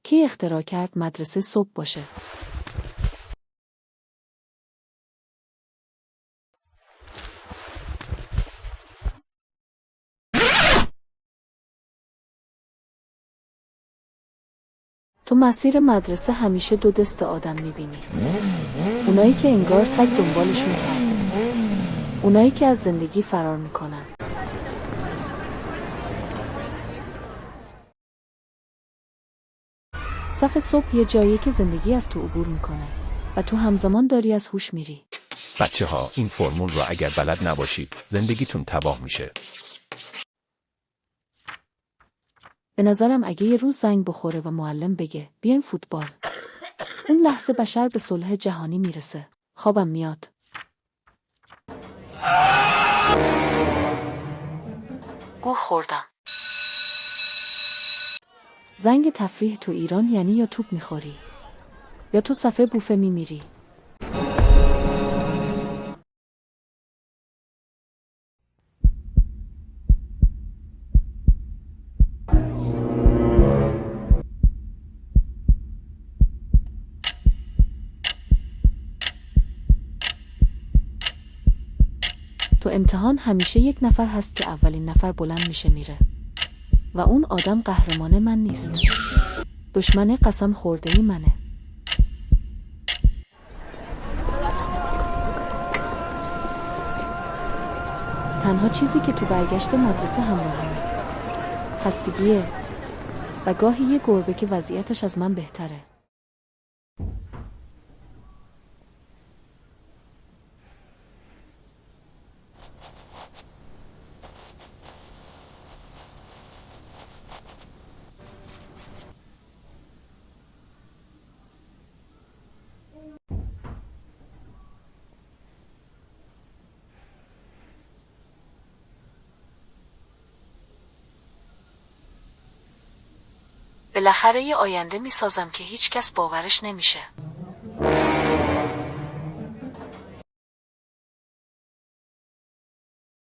کی اختراع کرد مدرسه صبح باشه؟ تو مسیر مدرسه همیشه دو دست آدم میبینی. اونایی که انگار سگ دنبالشون کرده. اونایی که از زندگی فرار میکنن. صف صبح یه جاییه که زندگی از تو عبور میکنه و تو همزمان داری از هوش میری. بچه‌ها این فرمول رو اگر بلد نباشید زندگیتون تباه میشه. به نظرم اگه یه روز زنگ بخوره و معلم بگه بیاین فوتبال، اون لحظه بشر به صلح جهانی میرسه. خوابم میاد. گوه خوردم. زنگ تفریح تو ایران یعنی یا توپ میخوری یا تو صفحه بوفه میمیری. تو امتحان همیشه یک نفر هست که اولین نفر بلند میشه میره و اون آدم قهرمان من نیست. دشمن قسم خورده‌ای منه. تنها چیزی که تو برگشت مدرسه همراهمه خستگیه و گاهی یه گربه که وضعیتش از من بهتره. بالاخره یه آینده میسازم که هیچ کس باورش نمیشه.